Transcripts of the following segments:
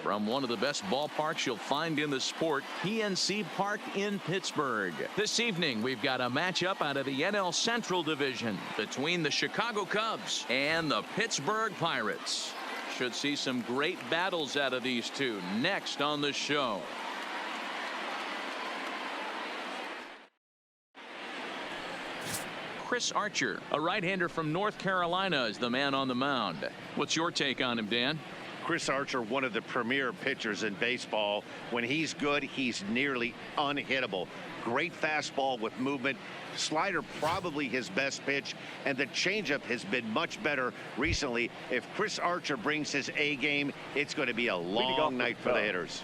From one of the best ballparks you'll find in the sport, PNC Park in Pittsburgh. This evening, we've got a matchup out of the NL Central Division between the Chicago Cubs and the Pittsburgh Pirates. Should see some great battles out of these two next on the show. Chris Archer, a right-hander from North Carolina, is the man on the mound. What's your take on him, Dan? Chris Archer, one of the premier pitchers in baseball. When he's good, he's nearly unhittable. Great fastball with movement. Slider probably his best pitch, and the changeup has been much better recently. If Chris Archer brings his A game, it's going to be a long night for the hitters.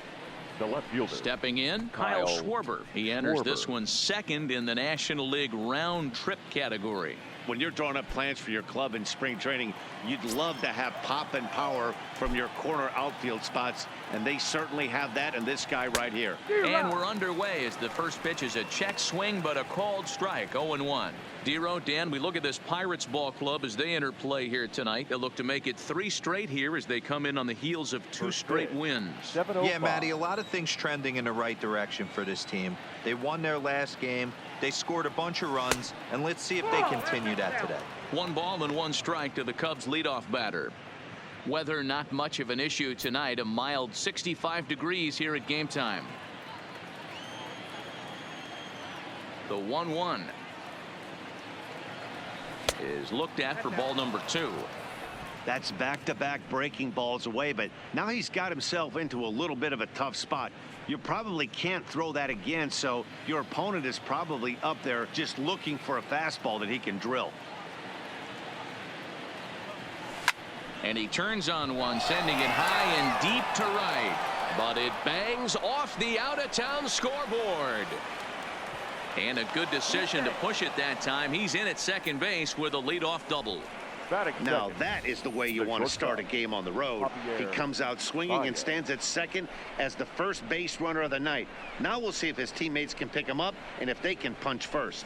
The left fielder. Stepping in, Kyle Schwarber. He enters this one second in the National League round trip category. When you're drawing up plans for your club in spring training, you'd love to have pop and power from your corner outfield spots, and they certainly have that in this guy right here. And we're underway as the first pitch is a check swing, but a called strike. 0-1. Dero, Dan, we look at this Pirates ball club as they enter play here tonight. They'll look to make it 3 straight here as they come in on the heels of 2 straight wins. Yeah, Matty, a lot of things trending in the right direction for this team. They won their last game. They scored a bunch of runs, and let's see if they continue that today. 1 ball and 1 strike to the Cubs leadoff batter. Weather not much of an issue tonight. A mild 65 degrees here at game time. The 1-1 is looked at for ball number 2. That's back-to-back breaking balls away, but now he's got himself into a little bit of a tough spot. You probably can't throw that again, so your opponent is probably up there just looking for a fastball that he can drill. And he turns on one, sending it high and deep to right, but it bangs off the out-of-town scoreboard. And a good decision to push it that time. He's in at second base with a leadoff double. Now that is the way you want to start a game on the road. He comes out swinging and stands at second as the first base runner of the night. Now we'll see if his teammates can pick him up and if they can punch first.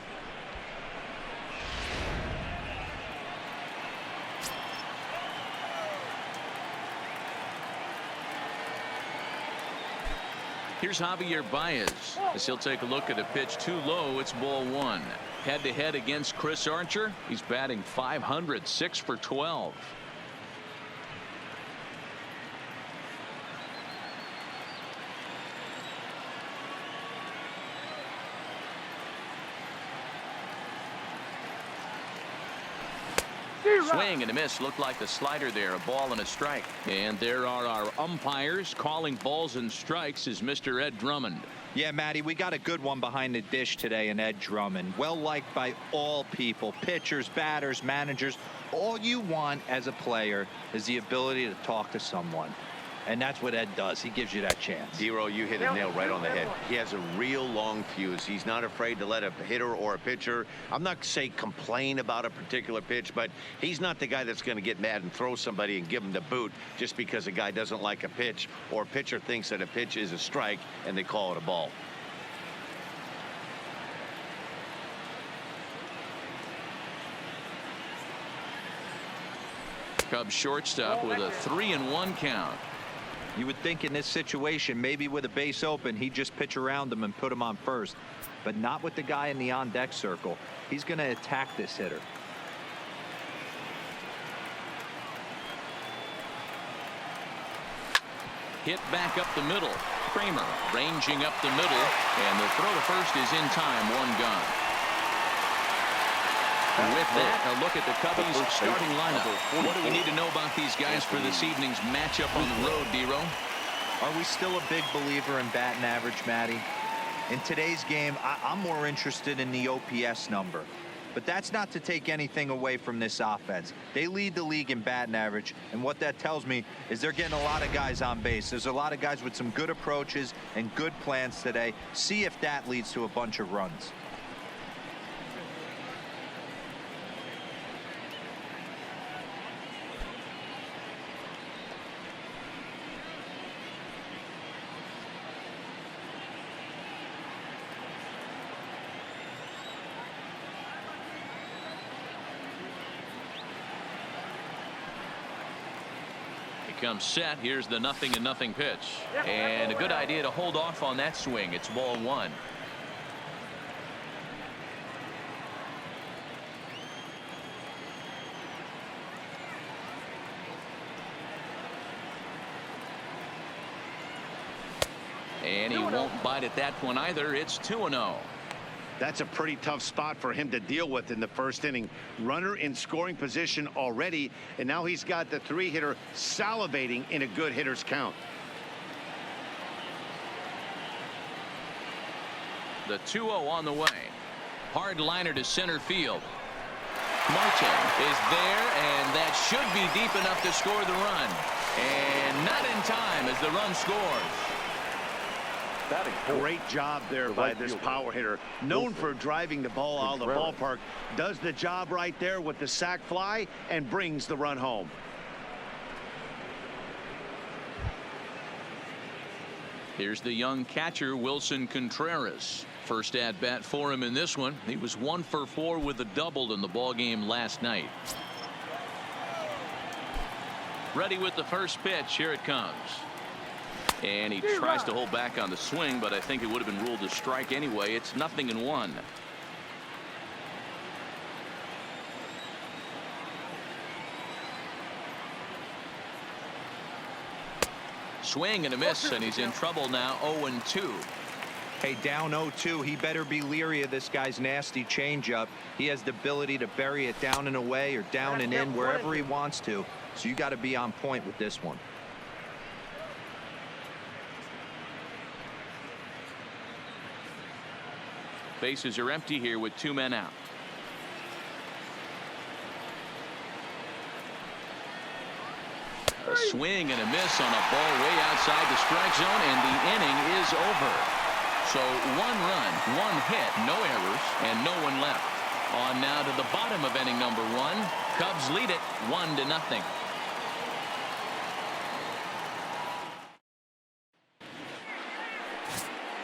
Here's Javier Baez as he'll take a look at a pitch too low. It's ball 1. Head-to-head against Chris Archer. He's batting .500, 6 for 12. Swing and a miss. Looked like the slider there. A ball and a strike. And there are our umpires calling balls and strikes is Mr. Ed Drummond. Yeah, Matty, we got a good one behind the dish today in Ed Drummond. Well liked by all people, pitchers, batters, managers. All you want as a player is the ability to talk to someone. And that's what Ed does. He gives you that chance. Dero, you hit a nail right on the head. He has a real long fuse. He's not afraid to let a hitter or a pitcher, I'm not saying complain about a particular pitch, but he's not the guy that's going to get mad and throw somebody and give him the boot just because a guy doesn't like a pitch or a pitcher thinks that a pitch is a strike and they call it a ball. Cubs shortstop with a 3-1 count. You would think in this situation, maybe with a base open, he'd just pitch around him and put him on first. But not with the guy in the on-deck circle. He's going to attack this hitter. Hit back up the middle. Kramer ranging up the middle. And the throw to first is in time. 1 gone. And with that, a look at the Cubbies starting lineup. What do we need to know about these guys for this evening's matchup on the road, Dero? Are we still a big believer in batting average, Matty? In today's game, I'm more interested in the OPS number. But that's not to take anything away from this offense. They lead the league in batting average, and what that tells me is they're getting a lot of guys on base. There's a lot of guys with some good approaches and good plans today. See if that leads to a bunch of runs. He comes set. Here's the 0-0 pitch. And a good idea to hold off on that swing. It's ball one. And he won't bite at that one either. It's 2-0. That's a pretty tough spot for him to deal with in the first inning. Runner in scoring position already, and now he's got the 3-hitter salivating in a good hitter's count. The 2-0 on the way. Hard liner to center field. Martin is there, and that should be deep enough to score the run. And not in time as the run scores. Great job there by this power hitter. Known for driving the ball out of the ballpark. Does the job right there with the sac fly and brings the run home. Here's the young catcher, Wilson Contreras. First at bat for him in this one. He was 1 for 4 with a double in the ball game last night. Ready with the first pitch. Here it comes. And he tries to hold back on the swing, but I think it would have been ruled a strike anyway. It's 0-1. Swing and a miss, and he's in trouble now. 0-2. Hey, down 0-2. He better be leery of this guy's nasty changeup. He has the ability to bury it down and away or down and in wherever he wants to. So you got to be on point with this one. Bases are empty here with 2 men out. A swing and a miss on a ball way outside the strike zone, and the inning is over. So 1 run, 1 hit, no errors, and no one left. On now to the bottom of inning number 1. Cubs lead it 1-0.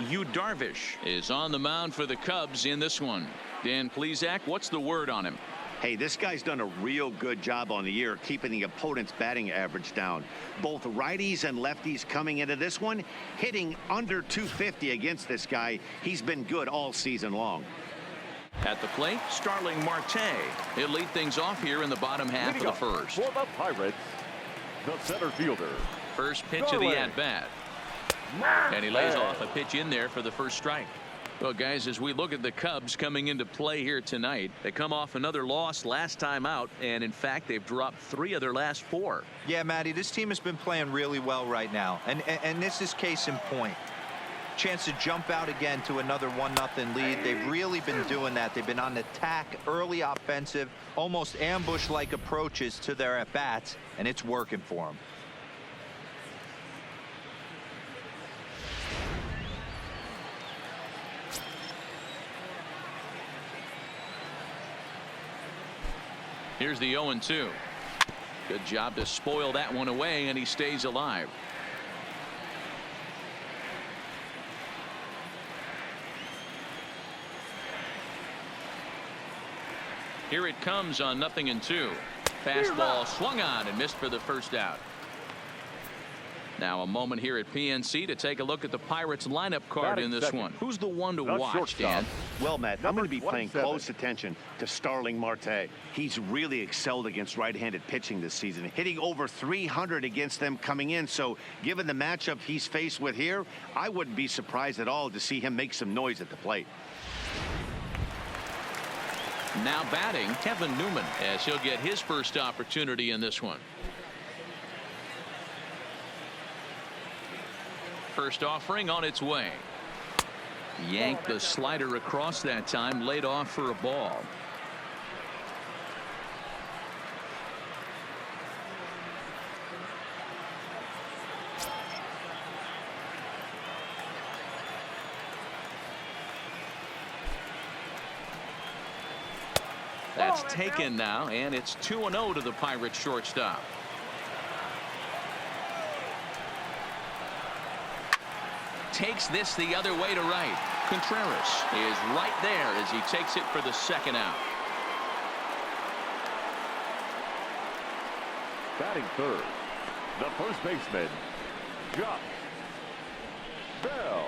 Yu Darvish is on the mound for the Cubs in this one. Dan Plesac, what's the word on him? Hey, this guy's done a real good job on the year keeping the opponent's batting average down. Both righties and lefties coming into this one hitting under 250 against this guy. He's been good all season long. At the plate, Starling Marte. He'll lead things off here in the bottom half of the first. For the Pirates, the center fielder. First pitch of the at-bat. And he lays off a pitch in there for the first strike. Well, guys, as we look at the Cubs coming into play here tonight, they come off another loss last time out, and in fact they've dropped 3 of their last 4. Yeah, Matty, this team has been playing really well right now, and this is case in point. Chance to jump out again to another 1-0 lead. They've really been doing that. They've been on the attack, early offensive, almost ambush-like approaches to their at-bats, and it's working for them. Here's the 0-2. Good job to spoil that one away, and he stays alive. Here it comes on 0-2. Fastball swung on and missed for the first out. Now a moment here at PNC to take a look at the Pirates lineup card in this one. Who's the one to watch, Dan? Well, Matt, I'm going to be paying close attention to Starling Marte. He's really excelled against right-handed pitching this season, hitting over 300 against them coming in. So given the matchup he's faced with here, I wouldn't be surprised at all to see him make some noise at the plate. Now batting, Kevin Newman, as he'll get his first opportunity in this one. First offering on its way. Yanked the slider across that time, laid off for a ball. That's taken now, and it's 2-0 to the Pirates shortstop. Takes this the other way to right. Contreras is right there as he takes it for the second out. Batting third, The first baseman, Josh Bell.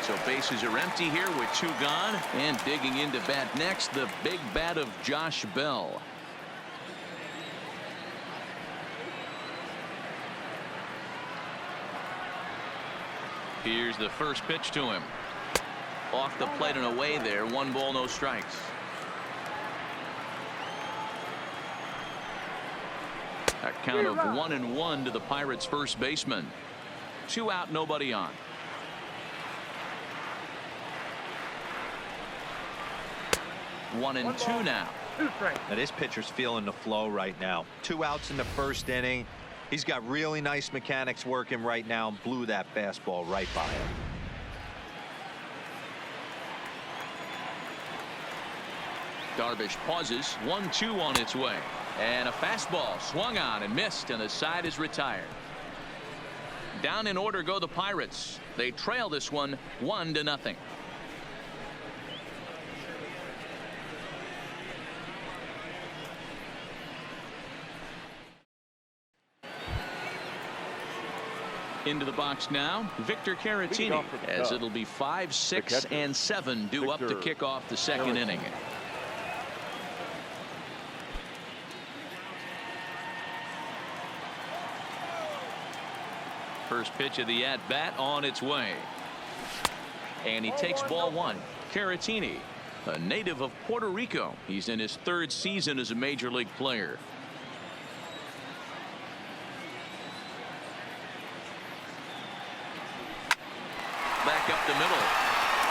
So bases are empty here with 2 gone, and digging into bat next, the big bat of Josh Bell. Here's the first pitch to him. Off the plate and away there. 1 ball, no strikes. A count of 1-1 to the Pirates' first baseman. 2 out, nobody on. One and two now. Now this pitcher's feeling the flow right now. 2 outs in the first inning. He's got really nice mechanics working right now and blew that fastball right by him. Darvish pauses. 1-2 on its way. And a fastball swung on and missed, and the side is retired. Down in order go the Pirates. They trail this one 1-0. Into the box now, Victor Caratini, as it'll be 5, 6, and 7 due up to kick off the second inning. First pitch of the at-bat on its way. And he takes ball 1. Caratini, a native of Puerto Rico. He's in his 3rd season as a major league player. Back up the middle.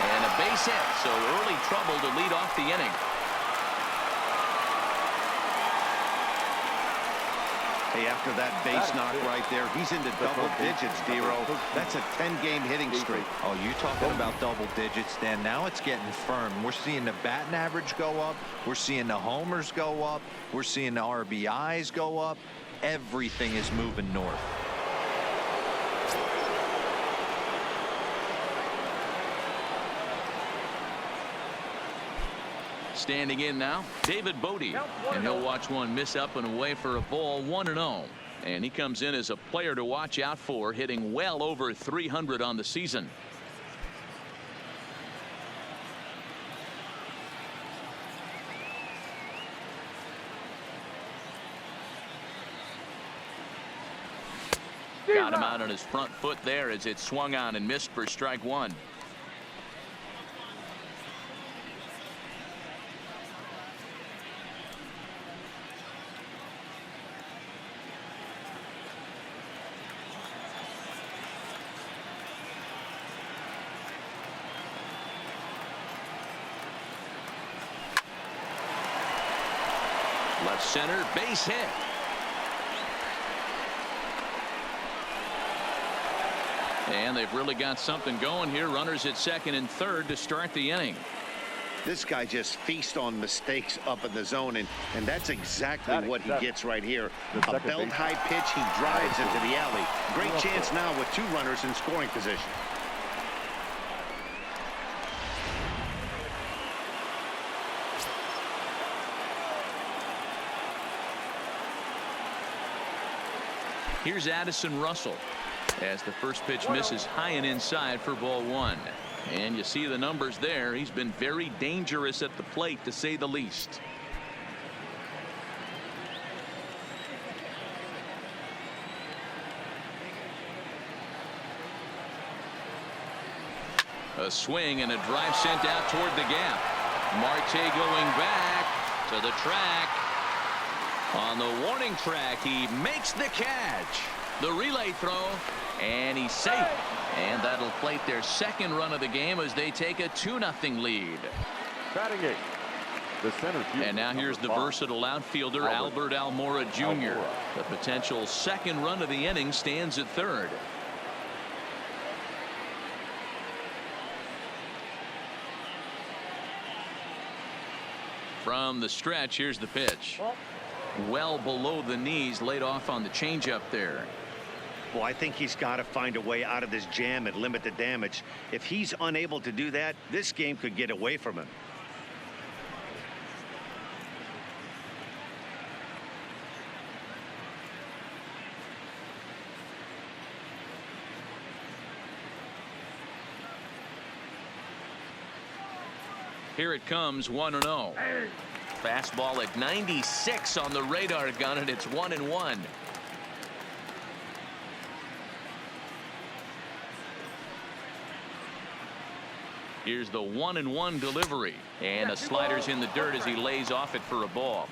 And a base hit. So early trouble to lead off the inning. Hey, after that base knock right there, he's into double digits, Dero. That's a 10-game hitting streak. Oh, you talking about double digits, Dan. Now it's getting firm. We're seeing the batting average go up. We're seeing the homers go up. We're seeing the RBIs go up. Everything is moving north. Standing in now, David Bodie, and he'll watch one miss up and away for a ball. 1-0, and he comes in as a player to watch out for, hitting well over 300 on the season. Got him out on his front foot there as it swung on and missed for strike 1. Left center, base hit. And they've really got something going here. Runners at second and third to start the inning. This guy just feasts on mistakes up in the zone, and that's exactly what he gets right here. A belt-high pitch, he drives into the alley. Great chance now with 2 runners in scoring position. Here's Addison Russell as the first pitch misses high and inside for ball 1. And you see the numbers there. He's been very dangerous at the plate, to say the least. A swing and a drive sent out toward the gap. Marte going back to the track. On the warning track, he makes the catch. The relay throw, and he's safe. And that'll plate their second run of the game as they take a 2-0 lead. Batting 8, the center fielder. And now here's the versatile outfielder, Albert Almora Jr. The potential second run of the inning stands at third. From the stretch, here's the pitch. Well below the knees, laid off on the changeup there. Well, I think he's got to find a way out of this jam and limit the damage. If he's unable to do that, this game could get away from him. Here it comes, 1-0. Fastball at 96 on the radar gun, and it's 1-1. Here's the 1-1 delivery, and a slider's in the dirt as he lays off it for a ball.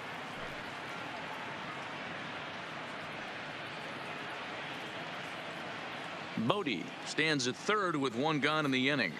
Bodie stands at third with one gone in the inning.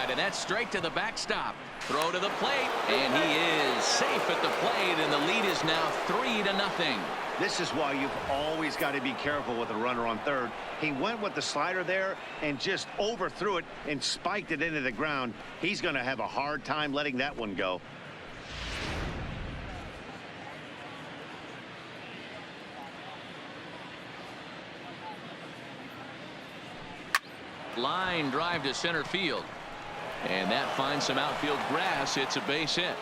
And that's straight to the backstop. Throw to the plate, and he is safe at the plate, and the lead is now 3-0. This is why you've always got to be careful with a runner on third. He went with the slider there and just overthrew it and spiked it into the ground. He's going to have a hard time letting that one go. Line drive to center field. And that finds some outfield grass. It's a base hit.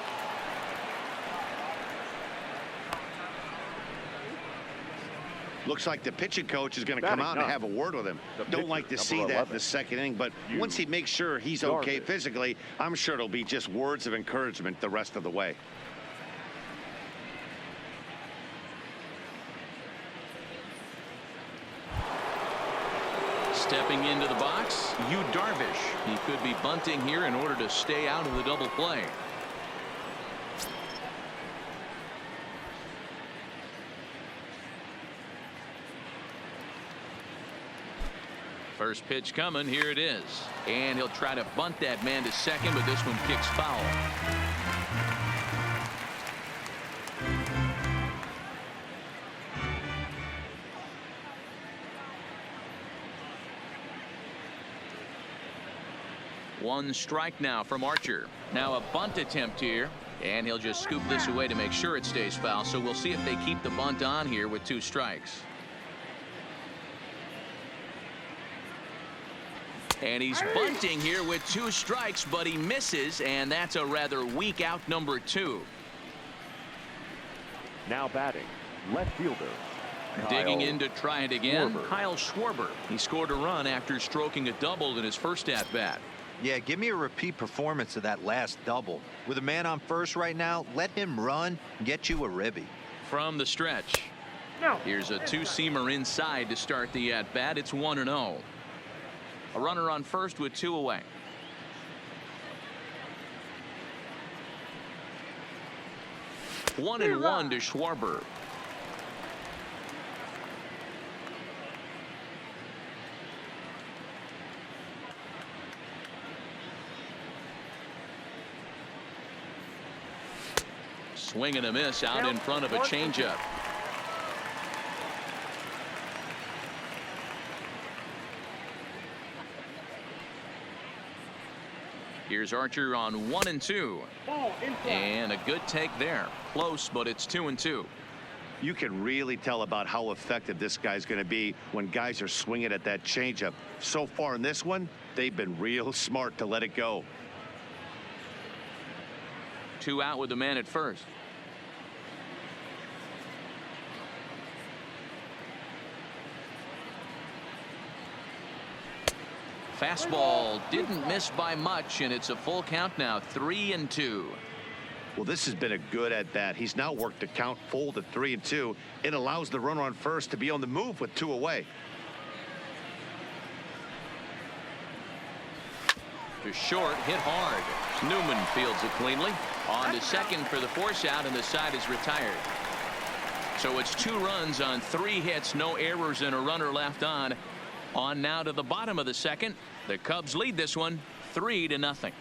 Looks like the pitching coach is going to come out and have a word with him. Don't like to see that in the second inning, but once he makes sure he's okay physically, I'm sure it'll be just words of encouragement the rest of the way. Stepping into the box, Yu Darvish. He could be bunting here in order to stay out of the double play. First pitch coming. Here it is. And he'll try to bunt that man to second, but this one kicks foul. One strike now from Archer. Now a bunt attempt here, and he'll just scoop this away to make sure it stays foul. So we'll see if they keep the bunt on here with 2 strikes. And he's bunting here with 2 strikes, but he misses, and that's a rather weak out number 2. Now batting, left fielder. Digging in to try it again, Schwarber. Kyle Schwarber. He scored a run after stroking a double in his first at-bat. Yeah, give me a repeat performance of that last double. With a man on first right now, let him run and get you a ribby. From the stretch. Here's a 2-seamer inside to start the at-bat. It's 1-0. A runner on first with 2 away. 1-1 to Schwarber. Swing and a miss out in front of a changeup. Here's Archer on 1-2. And a good take there. Close, but it's 2-2. You can really tell about how effective this guy's going to be when guys are swinging at that changeup. So far in this one, they've been real smart to let it go. 2 out with the man at first. Fastball didn't miss by much, and it's a full count now, 3-2. Well, this has been a good at bat. He's now worked the count full to 3-2. It allows the runner on first to be on the move with 2 away. To short, hit hard. Newman fields it cleanly. On to second for the force out, and the side is retired. So it's 2 runs on 3 hits, no errors, and a runner left on. On now to the bottom of the second. The Cubs lead this one 3-0.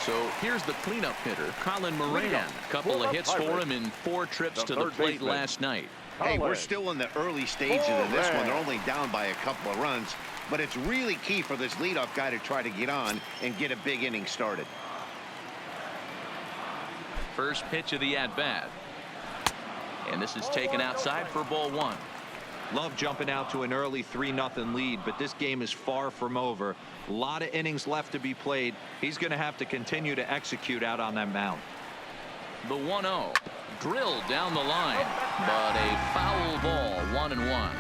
So here's the cleanup hitter, Colin Moran. Couple of hits for him in 4 trips to the plate last night. Hey, we're still in the early stages of this one. They're only down by a couple of runs, but it's really key for this leadoff guy to try to get on and get a big inning started. first pitch of the at-bat. And this is taken outside for ball one. Love jumping out to an early 3-0 lead, but this game is far from over. A lot of innings left to be played. He's going to have to continue to execute out on that mound. The 1-0 drilled down the line, but a foul ball. 1-1.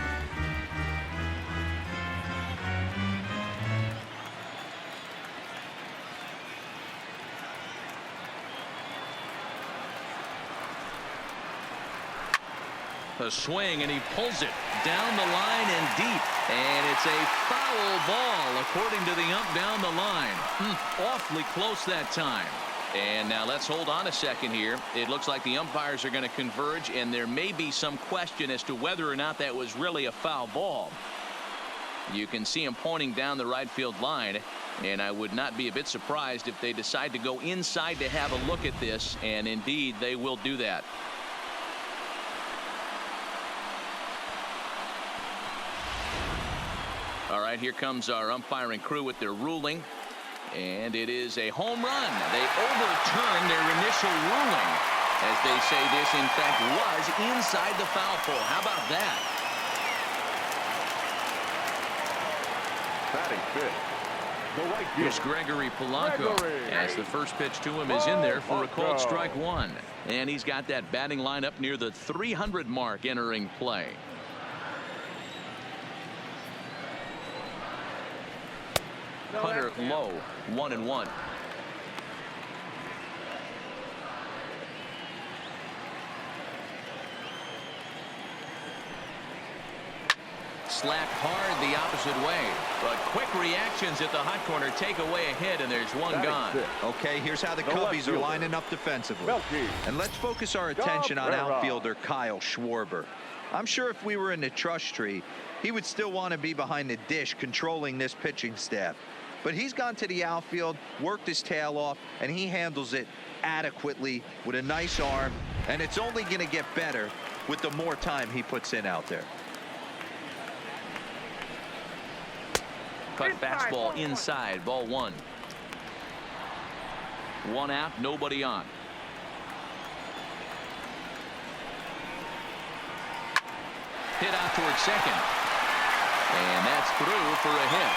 A swing, and he pulls it down the line and deep, and it's a foul ball according to the ump down the line. Awfully close that time. And now let's hold on a second here. It looks like the umpires are going to converge, and there may be some question as to whether or not that was really a foul ball. You can see him pointing down the right field line, and I would not be a bit surprised if they decide to go inside to have a look at this, and indeed they will do that. All right, here comes our umpiring crew with their ruling, and it is a home run. They overturn their initial ruling, as they say this, in fact, was inside the foul pole. How about that? Batting fifth, the right Here's fielder, Gregory Polanco, as the first pitch to him is in there for a called strike one. And he's got that batting line up near the 300 mark entering play. Cutter low, 1-1. Slapped hard the opposite way, but quick reactions at the hot corner take away a hit, and there's one gone. Okay, here's how the Cubbies are lining up defensively. And let's focus our attention on outfielder Kyle Schwarber. I'm sure if we were in the trust tree, he would still want to be behind the dish controlling this pitching staff. But he's gone to the outfield, worked his tail off, and he handles it adequately with a nice arm, and it's only going to get better with the more time he puts in out there. Cut fastball inside, ball one. One out, nobody on. Hit out towards second, and that's through for a hit.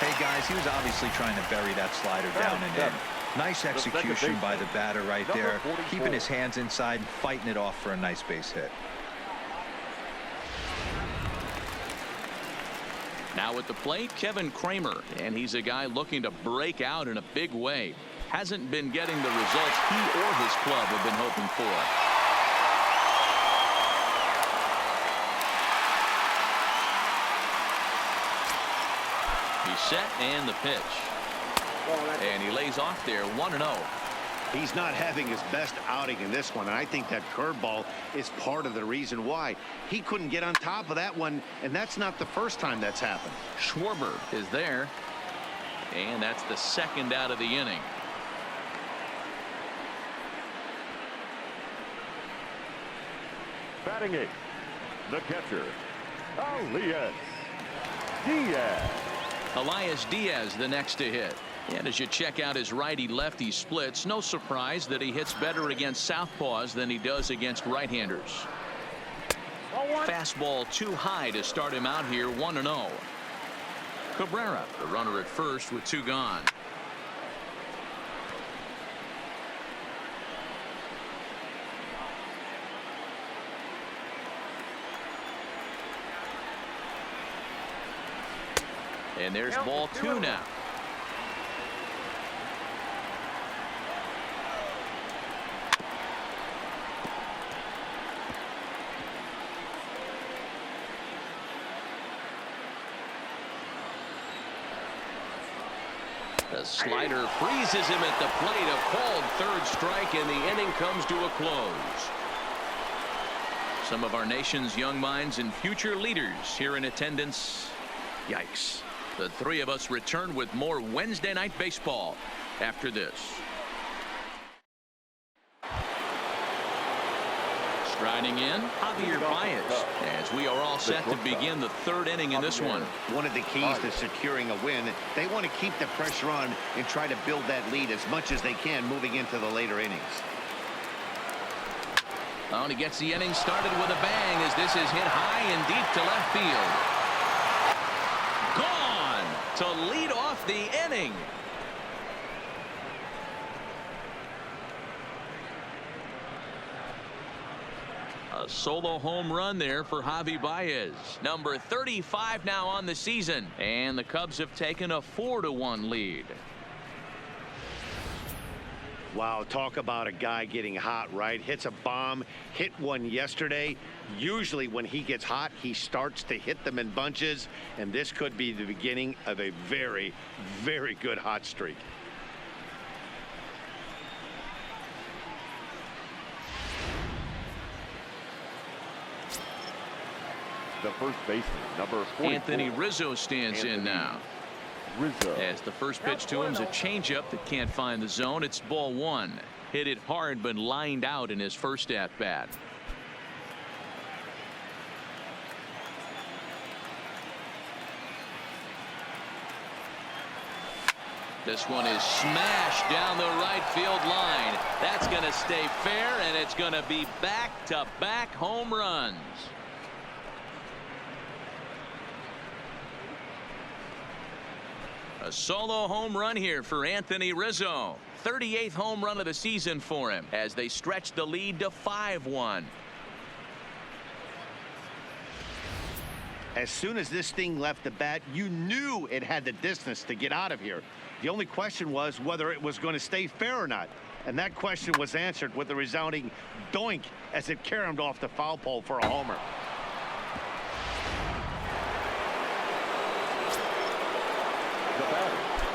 Hey guys, he was obviously trying to bury that slider down and in. Nice execution by the batter right there, keeping his hands inside and fighting it off for a nice base hit. Now at the plate, Kevin Kramer, and he's a guy looking to break out in a big way. Hasn't been getting the results he or his club have been hoping for. He's set, and the pitch. And he lays off there, 1-0. He's not having his best outing in this one, and I think that curveball is part of the reason why. He couldn't get on top of that one, and that's not the first time that's happened. Schwarber is there, and that's the second out of the inning. Batting eighth, the catcher, Elias Diaz. Elias Diaz the next to hit. And as you check out his righty-lefty splits, no surprise that he hits better against southpaws than he does against right-handers. Fastball too high to start him out here, 1-0. Cabrera, the runner at first with two gone. And there's ball two now. The slider freezes him at the plate. A called third strike, and the inning comes to a close. Some of our nation's young minds and future leaders here in attendance. Yikes. The three of us return with more Wednesday Night Baseball after this. Riding in, Javier Baez, as we are all set to begin the third inning in this one. One of the keys to securing a win, they want to keep the pressure on and try to build that lead as much as they can moving into the later innings. Oh, and he gets the inning started with a bang as this is hit high and deep to left field. Gone to lead off the inning. A solo home run there for Javi Baez. Number 35 now on the season. And the Cubs have taken a 4-1 lead. Wow, talk about a guy getting hot, right? Hits a bomb, hit one yesterday. Usually when he gets hot, he starts to hit them in bunches. And this could be the beginning of a very, very good hot streak. The first baseman, number 44. Anthony Rizzo stands in now. Rizzo. As the first pitch to him is a changeup that can't find the zone. It's ball one. Hit it hard but lined out in his first at bat. This one is smashed down the right field line. That's going to stay fair, and it's going to be back-to-back home runs. A solo home run here for Anthony Rizzo. 38th home run of the season for him as they stretch the lead to 5-1. As soon as this thing left the bat, you knew it had the distance to get out of here. The only question was whether it was going to stay fair or not. And that question was answered with a resounding doink as it caromed off the foul pole for a homer.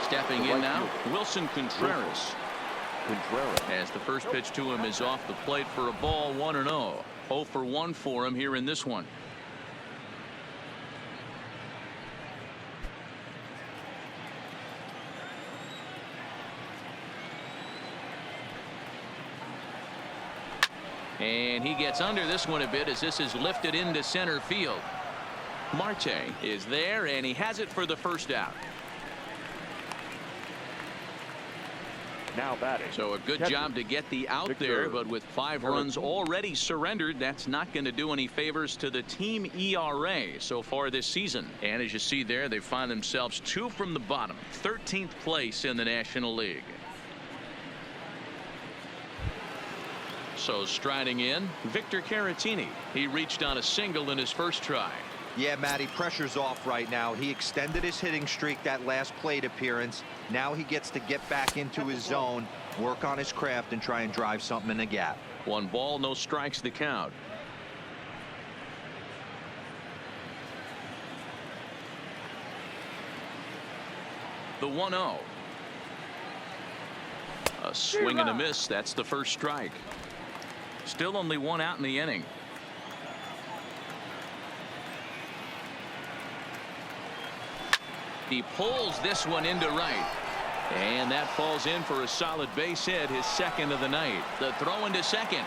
Stepping in now, Wilson Contreras. As the first pitch to him is off the plate for a ball, 1-0. 0 for 1 for him here in this one. And he gets under this one a bit as this is lifted into center field. Marte is there, and he has it for the first out. Now batting. So a good job to get the out there, but with 5 runs already surrendered, that's not going to do any favors to the team ERA so far this season. And as you see there, they find themselves 2 from the bottom, 13th place in the National League. So striding in, Victor Caratini. He reached on a single in his first try. Yeah, Matty, pressure's off right now. He extended his hitting streak that last plate appearance. Now he gets to get back into his zone, work on his craft, and try and drive something in the gap. 1 ball, no strikes the count. The 1-0. A swing and a miss. That's the first strike. Still only 1 out in the inning. He pulls this one into right. And that falls in for a solid base hit, his second of the night. The throw into second.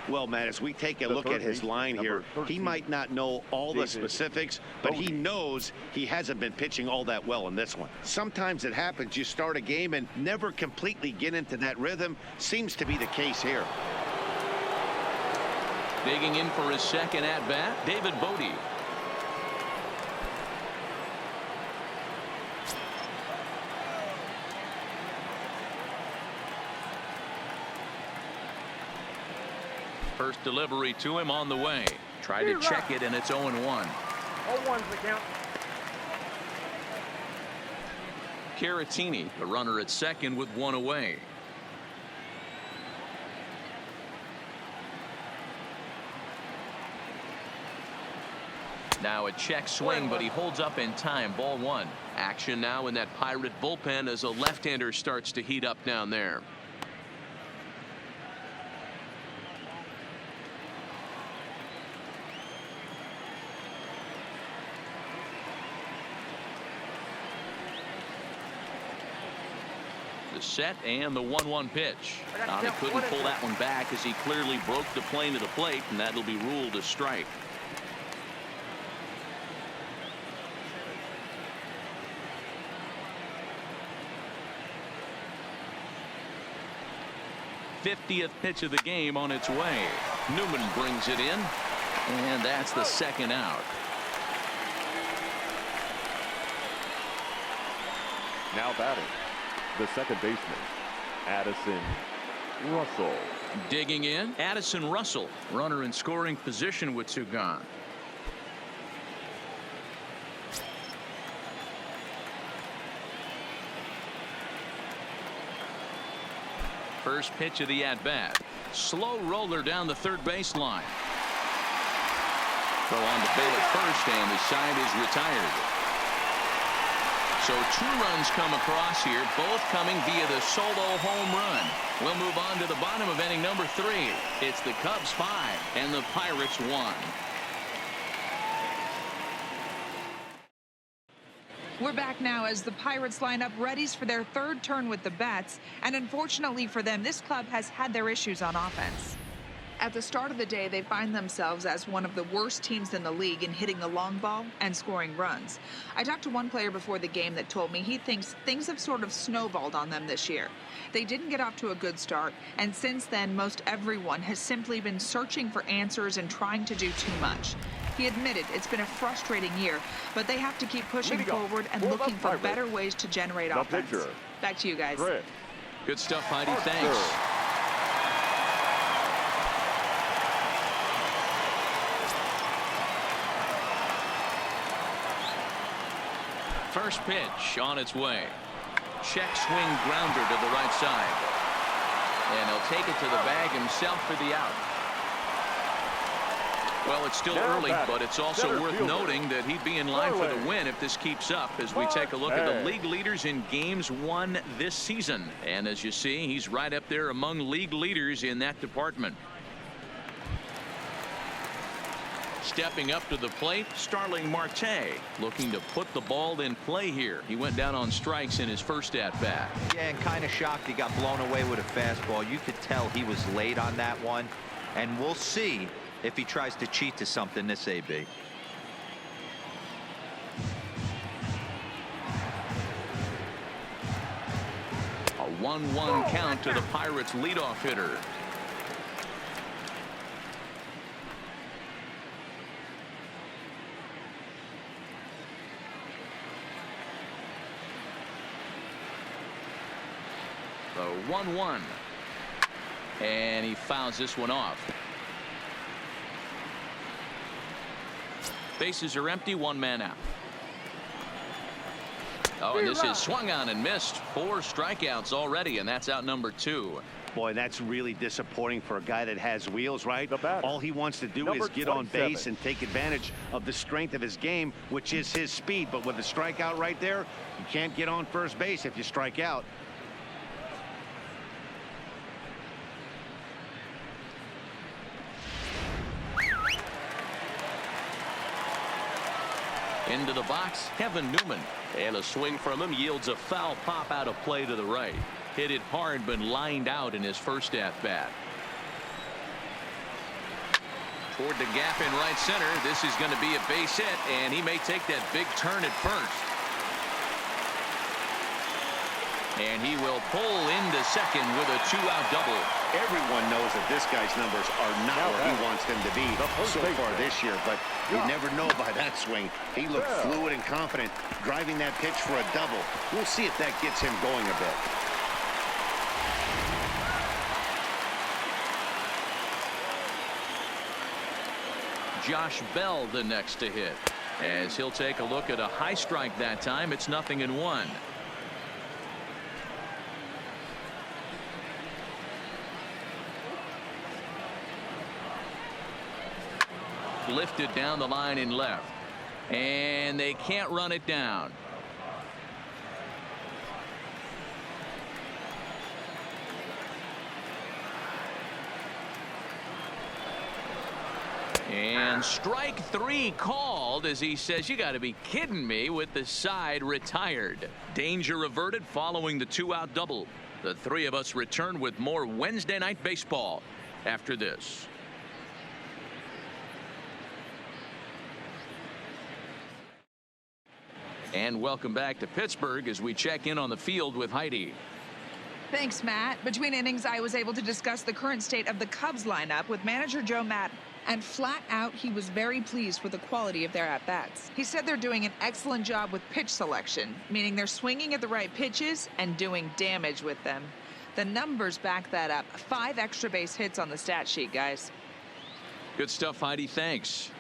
Well, Matt, as we take a look at his line here, he might not know all the specifics, but he knows he hasn't been pitching all that well in this one. Sometimes it happens. You start a game and never completely get into that rhythm. Seems to be the case here. Digging in for his second at bat, David Bodie. First delivery to him on the way. Tried to check it, and it's 0-1. 0-1's the count. Caratini, the runner at second with 1 away. Now a check swing, but he holds up in time. Ball 1. Action now in that Pirate bullpen as a left-hander starts to heat up down there. The set and the 1-1 pitch. Now he count couldn't one and pull two. that one back as he clearly broke the plane to the plate, and that'll be ruled a strike. '50th pitch of the game on its way. Newman brings it in, and that's the second out. Now batting, the second baseman, Addison Russell. Digging in, Addison Russell, runner in scoring position with two gone. First pitch of the at-bat. Slow roller down the third baseline. Throw on the bail at first, and the side is retired. So 2 runs come across here, both coming via the solo home run. We'll move on to the bottom of inning number 3. It's the Cubs 5 and the Pirates 1. We're back now as the Pirates line up readies for their third turn with the bats, and unfortunately for them, this club has had their issues on offense. At the start of the day, they find themselves as one of the worst teams in the league in hitting the long ball and scoring runs. I talked to one player before the game that told me he thinks things have sort of snowballed on them this year. They didn't get off to a good start, and since then, most everyone has simply been searching for answers and trying to do too much. He admitted it's been a frustrating year, but they have to keep pushing forward and looking for better ways to generate offense. Back to you guys. Good stuff, Heidi. Thanks. First pitch on its way. Check swing grounder to the right side. And he'll take it to the bag himself for the out. Well, it's still early, but it's also worth noting that he'd be in line for the win if this keeps up as we take a look at the league leaders in games won this season. And as you see, he's right up there among league leaders in that department. Stepping up to the plate, Starling Marte looking to put the ball in play here. He went down on strikes in his first at-bat. Yeah, and kind of shocked he got blown away with a fastball. You could tell he was late on that one, and we'll see if he tries to cheat to something this AB. A 1-1 count to the Pirates leadoff hitter. The 1-1. And he fouls this one off. Bases are empty, 1 man out. Oh, and this is swung on and missed. 4 strikeouts already, and that's out number 2. Boy, that's really disappointing for a guy that has wheels, right? All he wants to do is get on base and take advantage of the strength of his game, which is his speed. But with the strikeout right there, you can't get on first base if you strike out. Into the box, Kevin Newman. And a swing from him yields a foul pop out of play to the right. Hit it hard, but lined out in his first at-bat. Toward the gap in right center. This is going to be a base hit, and he may take that big turn at first. And he will pull into second with a 2-out double. Everyone knows that this guy's numbers are not where he wants them to be so far this year, but you never know by that swing. He looked fluid and confident, driving that pitch for a double. We'll see if that gets him going a bit. Josh Bell the next to hit. As he'll take a look at a high strike that time, it's 0-1. Lifted down the line in left, and they can't run it down. And strike three called as he says, you got to be kidding me, with the side retired. Danger averted following the 2-out double. The three of us return with more Wednesday Night Baseball after this. And welcome back to Pittsburgh as we check in on the field with Heidi. Thanks, Matt. Between innings, I was able to discuss the current state of the Cubs lineup with manager Joe Madden. And flat out, he was very pleased with the quality of their at-bats. He said they're doing an excellent job with pitch selection, meaning they're swinging at the right pitches and doing damage with them. The numbers back that up. 5 extra base hits on the stat sheet, guys. Good stuff, Heidi. Thanks.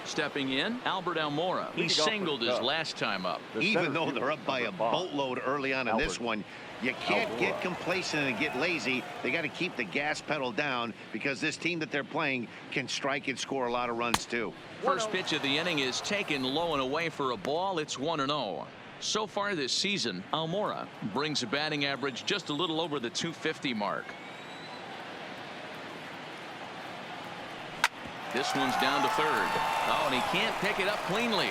Stepping in, Albert Almora. He singled his last time up. Even though they're up by a boatload early on in this one, you can't get complacent and get lazy. They got to keep the gas pedal down because this team that they're playing can strike and score a lot of runs too. First pitch of the inning is taken low and away for a ball. It's 1-0. So far this season, Almora brings a batting average just a little over the 250 mark. This one's down to third. Oh, and he can't pick it up cleanly.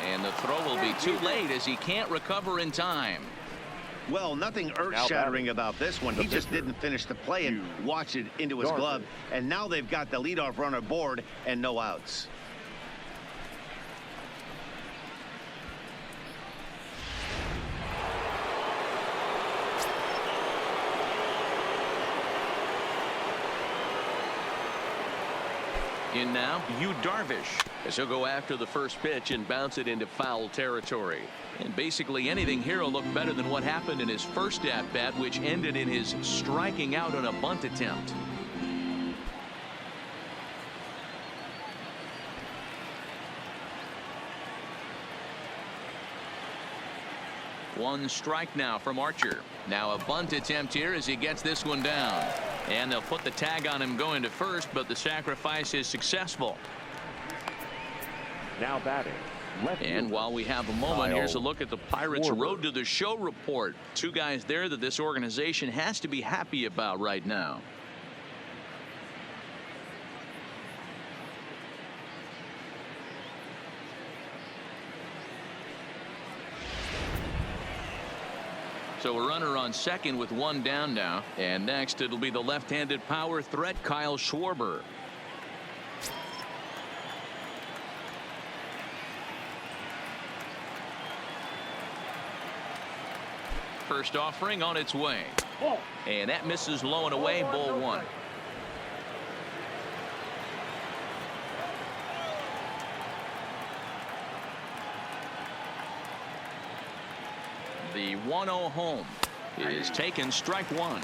And the throw will be too late as he can't recover in time. Well, nothing earth-shattering about this one. He just didn't finish the play and watch it into his glove. And now they've got the leadoff runner aboard and no outs. In now, Yu Darvish, as he'll go after the first pitch and bounce it into foul territory. And basically anything here will look better than what happened in his first at-bat, which ended in his striking out on a bunt attempt. One strike now from Archer. Now a bunt attempt here as he gets this one down. And they'll put the tag on him going to first, but the sacrifice is successful. Now batting. And while we have a moment, here's a look at the Pirates' Road to the Show report. 2 guys there that this organization has to be happy about right now. So a runner on second with 1 down now. And next it'll be the left-handed power threat Kyle Schwarber. First offering on its way. And that misses low and away. Ball 1. The 1-0 home is taken, strike 1.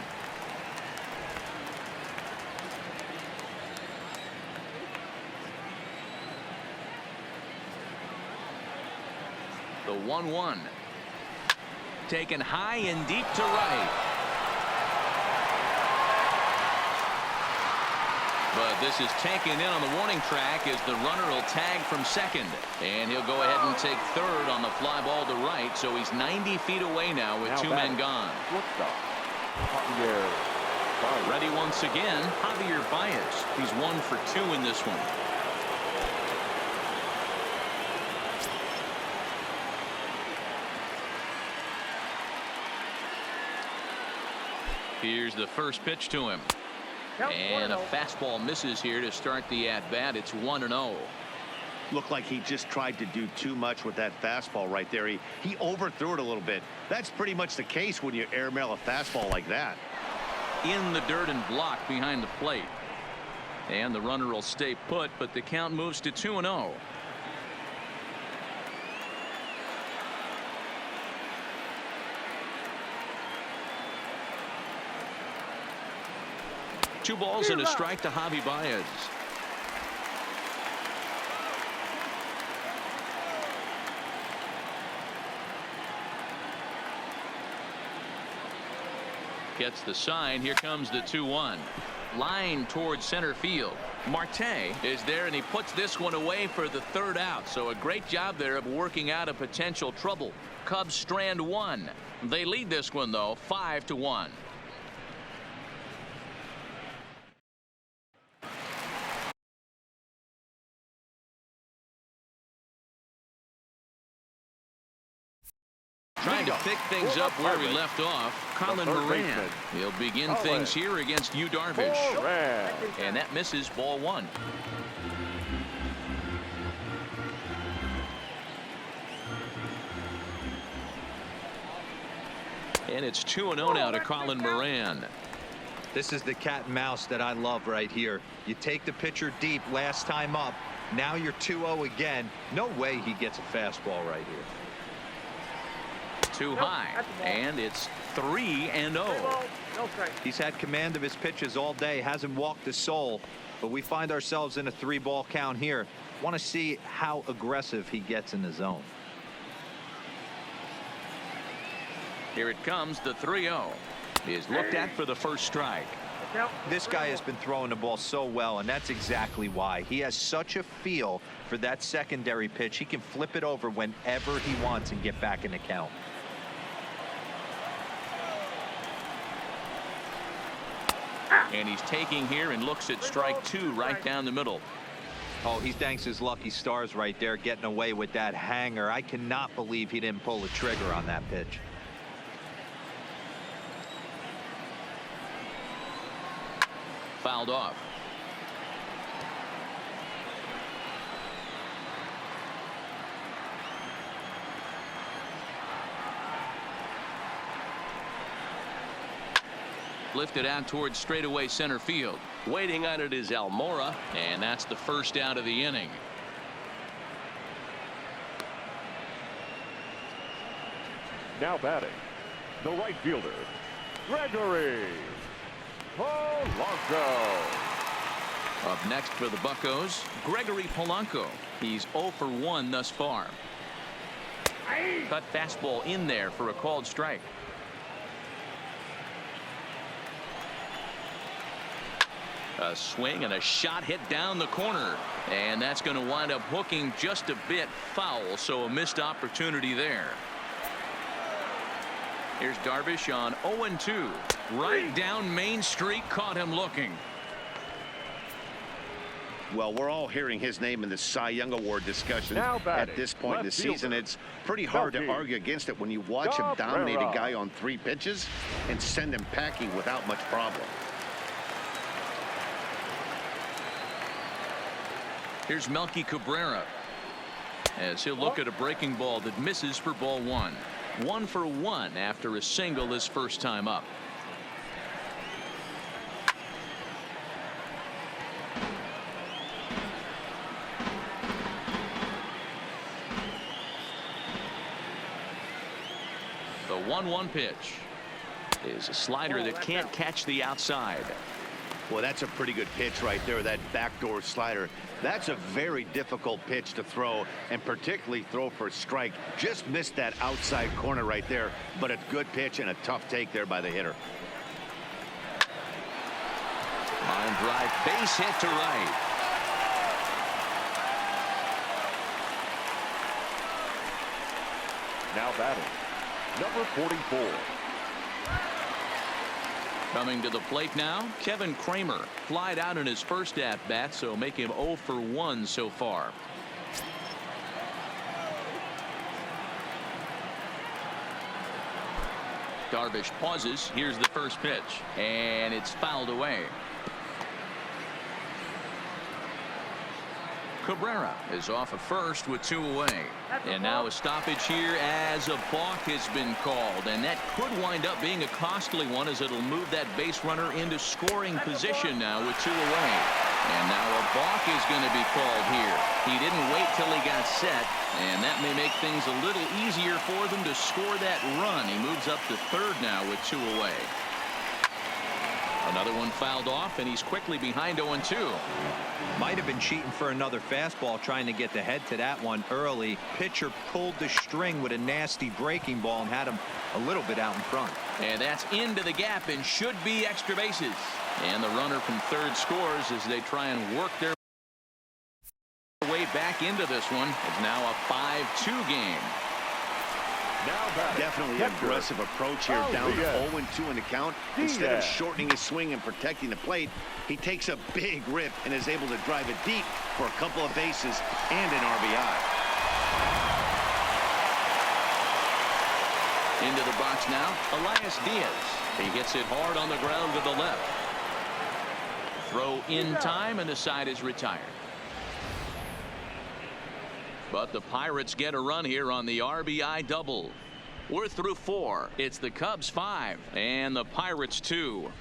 The 1-1 taken high and deep to right. But this is taken in on the warning track as the runner will tag from second. And he'll go ahead and take third on the fly ball to right. So he's 90 feet away now with 2 men gone. Ready once again, Javier Baez. He's 1 for 2 in this one. Here's the first pitch to him. And a fastball misses here to start the at-bat. It's 1-0. Looked like he just tried to do too much with that fastball right there. He overthrew it a little bit. That's pretty much the case when you airmail a fastball like that. In the dirt and blocked behind the plate. And the runner will stay put, but the count moves to 2-0. Two balls and a strike to Javi Baez. Gets the sign. Here comes the 2-1. Line towards center field. Marte is there, and he puts this one away for the 3rd out. So a great job there of working out a potential trouble. Cubs strand 1. They lead this one, though, 5-1. pick things up where we left off. Colin Moran. He'll begin things here against Yu Darvish. And that misses ball one. And it's 2-0 now to Colin Moran. This is the cat and mouse that I love right here. You take the pitcher deep last time up. Now you're 2-0 again. No way he gets a fastball right here. Too high. And it's 3-0. He's had command of his pitches all day. Hasn't walked a soul. But we find ourselves in a 3-ball count here. Want to see how aggressive he gets in the zone. Here it comes, the 3-0. Is looked at for the first strike. This guy has been throwing the ball so well, and that's exactly why. He has such a feel for that secondary pitch. He can flip it over whenever he wants and get back in the count. And he's taking here and looks at strike two right down the middle. Oh, he thanks his lucky stars right there, getting away with that hanger. I cannot believe he didn't pull the trigger on that pitch. Fouled off. Lifted out towards straightaway center field. Waiting on it is Almora, and that's the first out of the inning. Now batting, the right fielder, Gregory Polanco. Up next for the Buccos, Gregory Polanco. He's 0 for 1 thus far. Cut fastball in there for a called strike. A swing and a shot hit down the corner, and that's going to wind up hooking just a bit foul, so a missed opportunity there. Here's Darvish on 0-2. Right down Main Street, caught him looking. Well, we're all hearing his name in the Cy Young Award discussion at this point in the season. It's pretty hard to argue against it when you watch him dominate a guy on 3 pitches and send him packing without much problem. Here's Melky Cabrera as he'll look at a breaking ball that misses for ball 1. 1 for 1 after a single his first time up. The 1-1 pitch is a slider that can't catch the outside. Well, that's a pretty good pitch right there, that backdoor slider. That's a very difficult pitch to throw, and particularly throw for a strike. Just missed that outside corner right there, but a good pitch and a tough take there by the hitter. Line drive, base hit to right. Now batting, number 44. Coming to the plate now, Kevin Kramer. Flied out in his first at-bat, so make him 0 for 1 so far. Darvish pauses. Here's the first pitch, and it's fouled away. Cabrera is off at first with 2 away. And now a stoppage here as a balk has been called, and that could wind up being a costly one as it'll move that base runner into scoring position now with 2 away. And now a balk is going to be called here. He didn't wait till he got set, and that may make things a little easier for them to score that run. He moves up to third now with 2 away. Another one fouled off, and he's quickly behind 0-2. Might have been cheating for another fastball, trying to get the head to that one early. Pitcher pulled the string with a nasty breaking ball and had him a little bit out in front. And that's into the gap and should be extra bases. And the runner from third scores as they try and work their way back into this one. It's now a 5-2 game. Definitely an aggressive approach here, down 0-2 in the count. Instead of shortening his swing and protecting the plate, he takes a big rip and is able to drive it deep for a couple of bases and an RBI. Into the box now, Elias Diaz. He hits it hard on the ground to the left. Throw in time, and the side is retired. But the Pirates get a run here on the RBI double. We're through 4. It's the Cubs 5 and the Pirates 2.